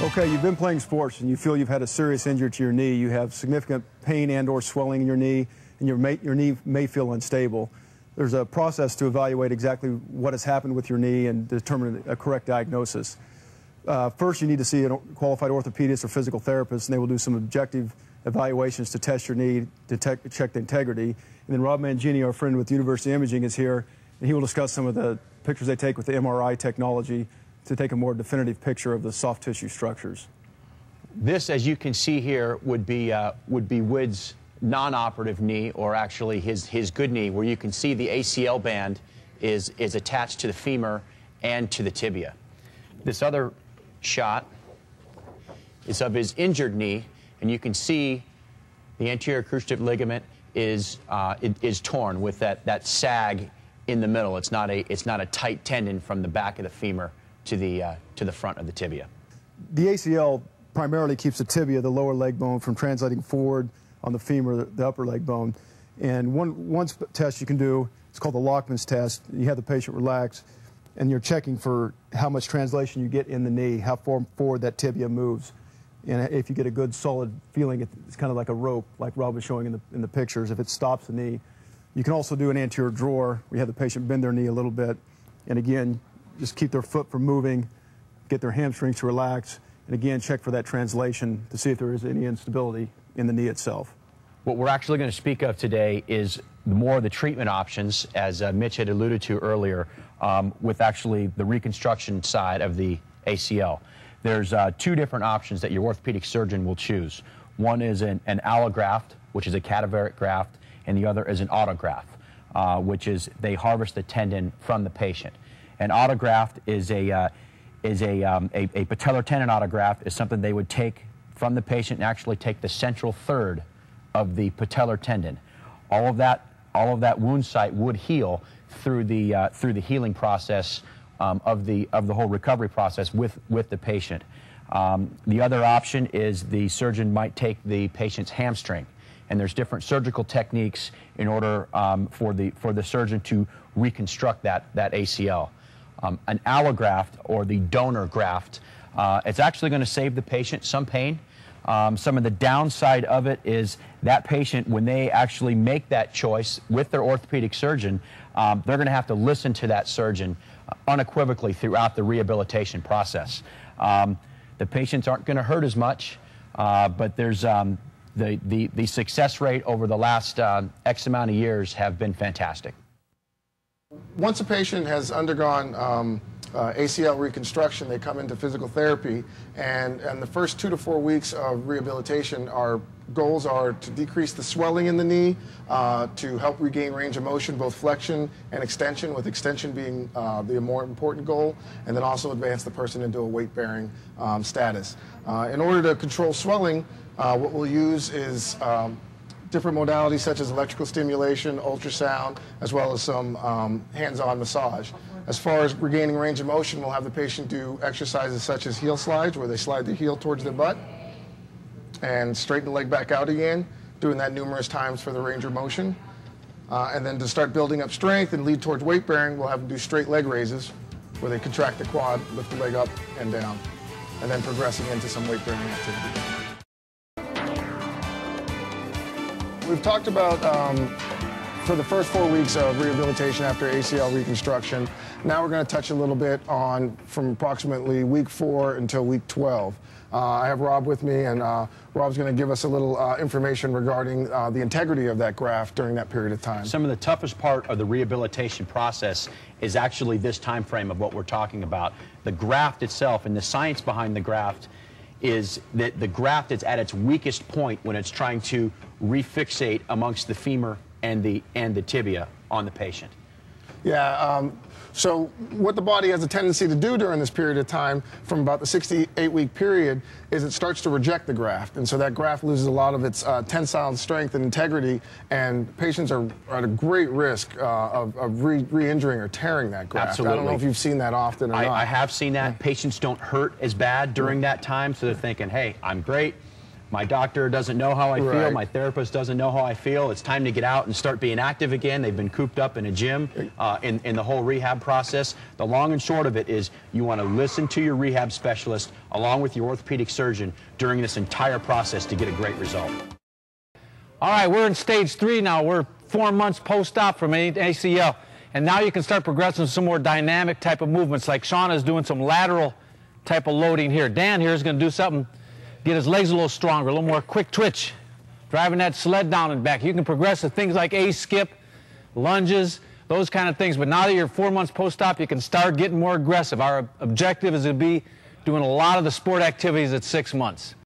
Okay, you've been playing sports and you feel you've had a serious injury to your knee. You have significant pain and or swelling in your knee, and your knee may feel unstable. There's a process to evaluate exactly what has happened with your knee and determine a correct diagnosis. First, you need to see a qualified orthopedist or physical therapist, and they will do some objective evaluations to test your knee, to check the integrity. And then Rob Mangini, our friend with University Imaging, is here, and he will discuss some of the pictures they take with the MRI technology to take a more definitive picture of the soft tissue structures. This, as you can see here, would be Wood's non-operative knee, or actually his good knee, where you can see the ACL band is attached to the femur and to the tibia. This other shot is of his injured knee, and you can see the anterior cruciate ligament is torn with that sag in the middle. It's not a tight tendon from the back of the femur to the front of the tibia. The ACL primarily keeps the tibia, the lower leg bone, from translating forward on the femur, the upper leg bone. And one test you can do, it's called the Lockman's test. You have the patient relax, and you're checking for how much translation you get in the knee, how far forward that tibia moves. And if you get a good solid feeling, it's kind of like a rope, like Rob was showing in the pictures. If it stops the knee, you can also do an anterior drawer. We have the patient bend their knee a little bit, and again, just keep their foot from moving, get their hamstrings to relax, and again, check for that translation to see if there is any instability in the knee itself. What we're actually going to speak of today is more of the treatment options, as Mitch had alluded to earlier, with actually the reconstruction side of the ACL. There's two different options that your orthopedic surgeon will choose. One is an allograft, which is a cadaveric graft, and the other is an autograft, which is they harvest the tendon from the patient. An autograft is a patellar tendon autograft is something they would take from the patient and actually take the central third of the patellar tendon. All of that wound site would heal through the healing process of the whole recovery process with the patient. The other option is the surgeon might take the patient's hamstring, and there's different surgical techniques in order for the surgeon to reconstruct that ACL. An allograft, or the donor graft, it's actually going to save the patient some pain. Some of the downside of it is that patient, when they actually make that choice with their orthopedic surgeon, they're going to have to listen to that surgeon unequivocally throughout the rehabilitation process. The patients aren't going to hurt as much, but there's the success rate over the last X amount of years have been fantastic. Once a patient has undergone ACL reconstruction, they come into physical therapy, and the first 2 to 4 weeks of rehabilitation, our goals are to decrease the swelling in the knee, to help regain range of motion, both flexion and extension, with extension being the more important goal, and then also advance the person into a weight-bearing status. In order to control swelling, what we'll use is different modalities such as electrical stimulation, ultrasound, as well as some hands-on massage. As far as regaining range of motion, we'll have the patient do exercises such as heel slides, where they slide the heel towards their butt and straighten the leg back out again, doing that numerous times for the range of motion. And then to start building up strength and lead towards weight bearing, we'll have them do straight leg raises, where they contract the quad, lift the leg up and down, and then progressing into some weight bearing activity. We've talked about, for the first 4 weeks of rehabilitation after ACL reconstruction. Now we're going to touch a little bit on from approximately week 4 until week 12. I have Rob with me, and Rob's going to give us a little information regarding the integrity of that graft during that period of time. Some of the toughest part of the rehabilitation process is actually this time frame of what we're talking about. The graft itself, and the science behind the graft, is that the graft is at its weakest point when it's trying to refixate amongst the femur and the tibia on the patient. Yeah, so what the body has a tendency to do during this period of time, from about the 68-week period, is it starts to reject the graft. And so that graft loses a lot of its tensile strength and integrity, and patients are at a great risk of re-injuring or tearing that graft. Absolutely. I don't know if you've seen that often or not. I have seen that. Patients don't hurt as bad during that time, so they're thinking, hey, I'm great. My doctor doesn't know how I feel. Right. My therapist doesn't know how I feel. It's time to get out and start being active again. They've been cooped up in a gym in the whole rehab process. The long and short of it is you want to listen to your rehab specialist along with your orthopedic surgeon during this entire process to get a great result. All right, we're in stage 3 now. We're 4 months post-op from ACL. And now you can start progressing some more dynamic type of movements, like Sean is doing some lateral type of loading here. Dan here is going to do something, get his legs a little stronger, a little more quick twitch, driving that sled down and back. You can progress to things like skip, lunges, those kind of things. But now that you're 4 months post-op, you can start getting more aggressive. Our objective is to be doing a lot of the sport activities at 6 months.